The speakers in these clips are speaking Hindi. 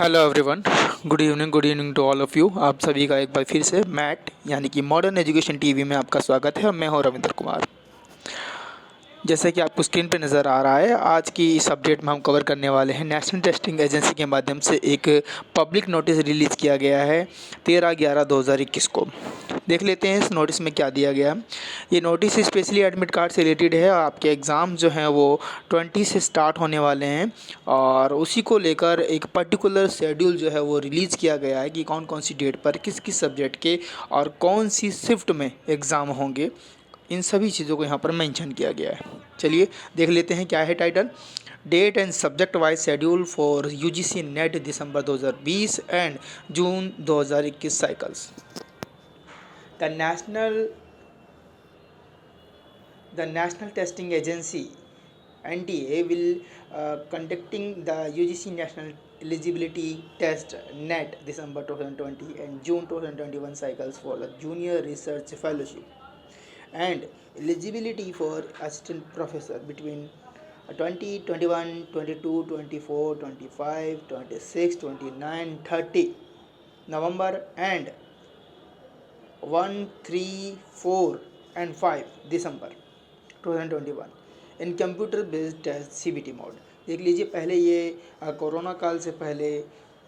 Hello everyone, good evening to all of you. आप सभी का एक बार फिर से मैट यानी कि मॉडर्न एजुकेशन टीवी में आपका स्वागत है। मैं हूं रविंद्र कुमार। जैसे कि आपको स्क्रीन पे नज़र आ रहा है, आज की इस अपडेट में हम कवर करने वाले हैं नेशनल टेस्टिंग एजेंसी के माध्यम से एक पब्लिक नोटिस रिलीज़ किया गया है 13/11/2021 को। देख लेते हैं इस नोटिस में क्या दिया गया। ये नोटिस स्पेशली एडमिट कार्ड से रिलेटेड है। आपके एग्ज़ाम जो हैं वो 20 से स्टार्ट होने वाले हैं और उसी को लेकर एक पर्टिकुलर शेड्यूल जो है वो रिलीज़ किया गया है कि कौन कौन सी डेट पर किस किस सब्जेक्ट के और कौन सी शिफ्ट में एग्ज़ाम होंगे। इन सभी चीज़ों को यहाँ पर मेंशन किया गया है। चलिए देख लेते हैं क्या है title. Date and subject wise schedule for UGC NET December 2020 and June 2021 cycles. The national testing agency NTA will conducting the UGC national eligibility test NET December 2020 and June 2021 cycles for the junior research fellowship and eligibility for assistant professor between 20, 21, 22, 24, 25, 26, 29, 30 November and 1, 3, 4 and 5 December 2021 in computer based test CBT mode. देख लीजिए, पहले ये कोरोना काल से पहले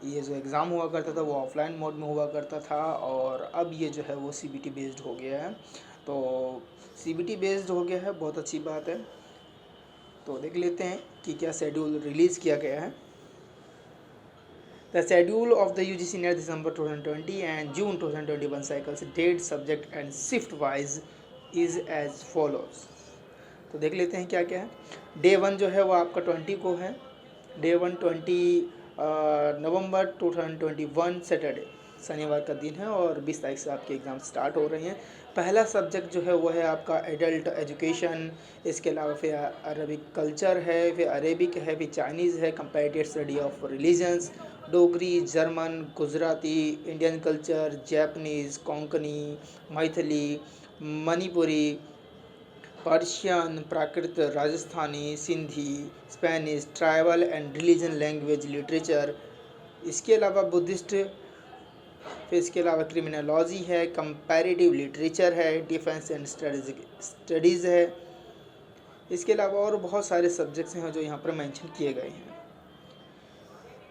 ये जो एग्ज़ाम हुआ करता था वो ऑफलाइन मोड में हुआ करता था और अब ये जो है वो CBT बेस्ड हो गया है। तो CBT बेस्ड हो गया है, बहुत अच्छी बात है। तो देख लेते हैं कि क्या शेड्यूल रिलीज़ किया गया है। The schedule of the UGC NET December 2020 and June 2021 cycles date, subject and shift wise is as follows। तो देख लेते हैं क्या क्या है। डे 1 जो है वो आपका 20 को है। डे 1 20 नवंबर 2021 सैटरडे शनिवार का दिन है और 20 तारीख से आपके एग्ज़ाम स्टार्ट हो रहे हैं। पहला सब्जेक्ट जो है वो है आपका एडल्ट एजुकेशन। इसके अलावा फिर अरबिक कल्चर है, फिर अरेबिक है, फिर चाइनीज़ है, comparative study of religions, Dogri, German, Gujarati, Indian culture, Japanese, Konkani, Maithili, Manipuri, Persian, Prakrit, Rajasthani, Sindhi, Spanish, tribal and religion, language, literature. इसके अलावा बुद्धिस्ट, फिर इसके अलावा क्रिमिनोलॉजी है, कंपैरेटिव लिटरेचर है, डिफेंस एंड स्टडीज़ है। इसके अलावा और बहुत सारे सब्जेक्ट्स हैं जो यहाँ पर मेंशन किए गए हैं।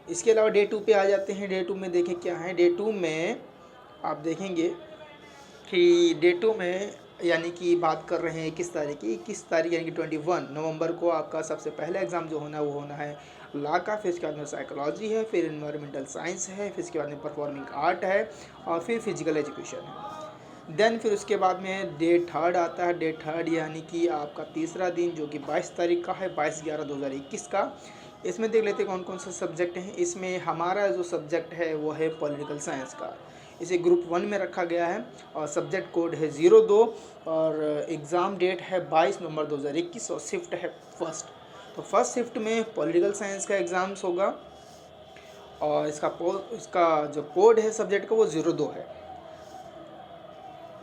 इसके अलावा डे 2 पे आ जाते हैं। डे 2 में देखें क्या है। डे 2 में आप देखेंगे कि डे 2 में यानी कि बात कर रहे हैं किस तारीख की। 21 तारीख यानी कि 21 नवंबर को आपका सबसे पहला एग्ज़ाम जो होना है वो होना है लॉ का। फिर इसके बाद में साइकोलॉजी है, फिर इन्वायरमेंटल साइंस है, फिर इसके बाद में परफॉर्मिंग आर्ट है और फिर फिजिकल एजुकेशन है। देन फिर उसके बाद में डे 3 आता है। डे 3 यानी कि आपका तीसरा दिन जो कि 22 तारीख का है, 22/11/2021 का। इसमें देख लेते हैं कौन कौन से सब्जेक्ट हैं। इसमें हमारा जो सब्जेक्ट है वो है पॉलिटिकल साइंस का। इसे ग्रुप 1 में रखा गया है और सब्जेक्ट कोड है 02 और एग्ज़ाम डेट है 22 नवंबर 2021 और शिफ्ट है फर्स्ट। तो फर्स्ट शिफ्ट में पॉलिटिकल साइंस का एग्ज़ाम्स होगा और इसका जो कोड है सब्जेक्ट का वो 02 है।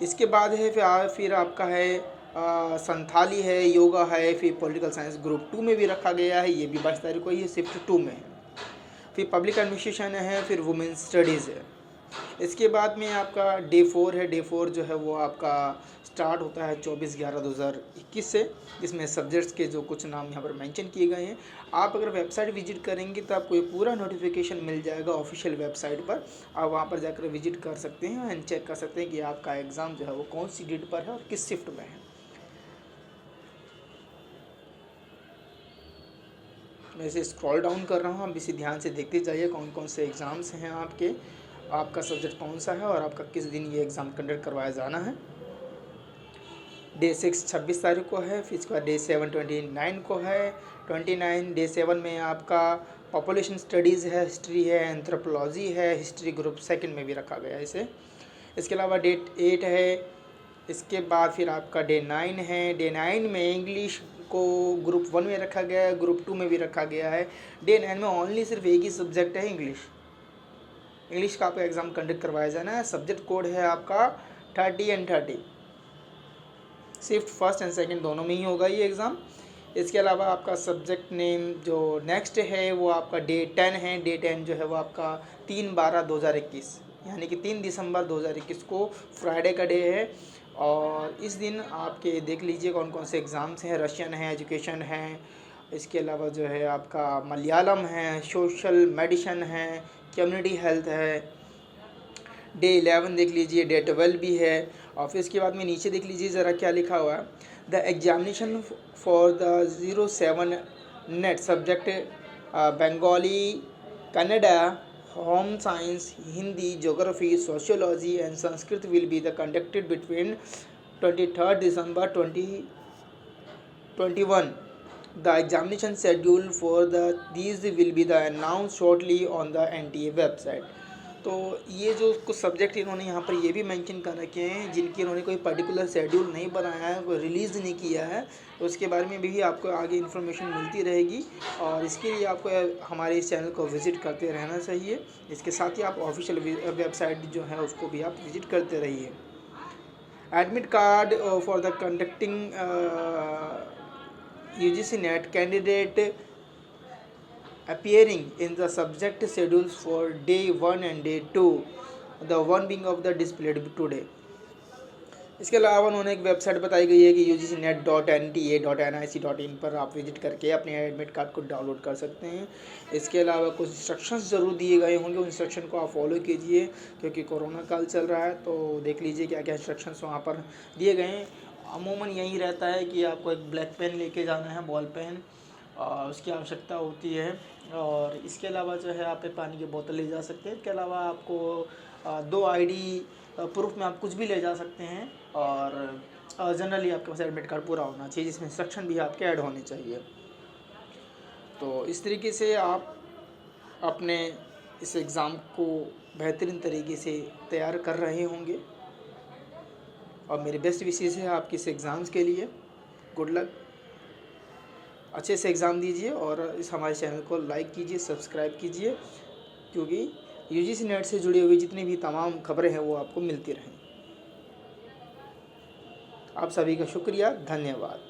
इसके बाद है फिर आपका है संथाली है, योगा है, फिर पॉलिटिकल साइंस ग्रुप 2 में भी रखा गया है। ये भी 22 तारीख को ही शिफ्ट 2 में है। फिर पब्लिक एडमिनिस्ट्रेशन है, फिर वुमेन स्टडीज़ है। इसके बाद में आपका डे 4 है। डे 4 जो है वो आपका स्टार्ट होता है 24/11/2021 से, जिसमें सब्जेक्ट्स के जो कुछ नाम यहाँ पर मेंशन किए गए हैं। आप अगर वेबसाइट विजिट करेंगे तो आपको ये पूरा नोटिफिकेशन मिल जाएगा ऑफिशियल वेबसाइट पर। आप वहाँ पर जाकर विजिट कर सकते हैं एंड चेक कर सकते हैं कि आपका एग्ज़ाम जो है वो कौन सी डेट पर है और किस शिफ्ट में है। मैं इसे स्क्रॉल डाउन कर रहा हूँ, आप इसे ध्यान से देखते जाइए कौन कौन से एग्ज़ाम्स हैं आपके, आपका सब्जेक्ट कौन सा है और आपका किस दिन ये एग्ज़ाम कंडक्ट करवाया जाना है। डे 6 26 तारीख को है। फिर इसके बाद डे 7 29 को है। 29 डे 7 में आपका पॉपुलेशन स्टडीज़ है, हिस्ट्री है, एंथ्रोपोलॉजी है। हिस्ट्री ग्रुप 2 में भी रखा गया है इसे। इसके अलावा डेट 8 है। इसके बाद फिर आपका डे 9 है। डे 9 में इंग्लिश को ग्रुप 1 में रखा गया है, ग्रुप 2 में भी रखा गया है। डे 9 में ओनली सिर्फ एक ही सब्जेक्ट है, इंग्लिश का आपका एग्ज़ाम कंडक्ट करवाया जाना है। सब्जेक्ट कोड है आपका 30 and 30। Shift first and second दोनों में ही होगा ये एग्ज़ाम। इसके अलावा आपका सब्जेक्ट नेम जो नेक्स्ट है वो आपका डे 10 है। डे 10 जो है वो आपका 3/12/2021 यानी कि 3 दिसंबर 2021 को फ्राइडे का डे है। और इस दिन आपके देख लीजिए कौन कौन से एग्ज़ाम्स हैं। रशियन है, एजुकेशन है, इसके अलावा जो है आपका मलयालम है, सोशल मेडिसिन है, कम्युनिटी हेल्थ है। डे 11 देख लीजिए, डे 12 भी है। और फिर इसके बाद में नीचे देख लीजिए ज़रा क्या लिखा हुआ है। The examination for the 07 net subject Bengali, Kannada, home science, Hindi, geography, sociology and Sanskrit will be the conducted between 23 December 2021. The examination schedule for these will be announced shortly on the NTA website. तो ये जो कुछ सब्जेक्ट इन्होंने यहाँ पर ये भी मेंशन कर रखे हैं जिनकी इन्होंने कोई पर्टिकुलर शेड्यूल नहीं बनाया है, कोई रिलीज़ नहीं किया है, तो उसके बारे में भी आपको आगे इन्फॉर्मेशन मिलती रहेगी। और इसके लिए आपको हमारे इस चैनल को विज़िट करते रहना चाहिए। इसके साथ ही आप ऑफिशियल वेबसाइट जो है उसको भी आप विज़िट करते रहिए। Admit card for the conducting UGC NET candidate appearing in the subject schedules for day 1 and day 2, the one being of the displayed today. इसके अलावा उन्होंने एक वेबसाइट बताई गई है कि ugcnet.nta.nic.in पर आप विजिट करके अपने एडमिट कार्ड को डाउनलोड कर सकते हैं। इसके अलावा कुछ इंस्ट्रक्शंस ज़रूर दिए गए होंगे, उन इंस्ट्रक्शन को आप फॉलो कीजिए क्योंकि कोरोना काल चल रहा है। तो देख लीजिए क्या क्या इंस्ट्रक्शंस वहाँ पर दिए गए हैं। अमूमन यही रहता है कि आपको एक ब्लैक पेन लेके जाना है, बॉल पेन, उसकी आवश्यकता होती है। और इसके अलावा जो है आप एक पानी की बोतल ले जा सकते हैं। इसके अलावा आपको 2 ID प्रूफ में आप कुछ भी ले जा सकते हैं। और जनरली आपके पास एडमिट कार्ड पूरा होना चाहिए जिसमें इंस्ट्रक्शन भी आपके ऐड होने चाहिए। तो इस तरीके से आप अपने इस एग्ज़ाम को बेहतरीन तरीके से तैयार कर रहे होंगे। और मेरे बेस्ट विशेष है आपके इस एग्ज़ाम्स के लिए। गुड लक, अच्छे से एग्ज़ाम दीजिए और इस हमारे चैनल को लाइक कीजिए, सब्सक्राइब कीजिए क्योंकि UGC नेट से जुड़ी हुई जितनी भी तमाम खबरें हैं वो आपको मिलती रहें। आप सभी का शुक्रिया, धन्यवाद।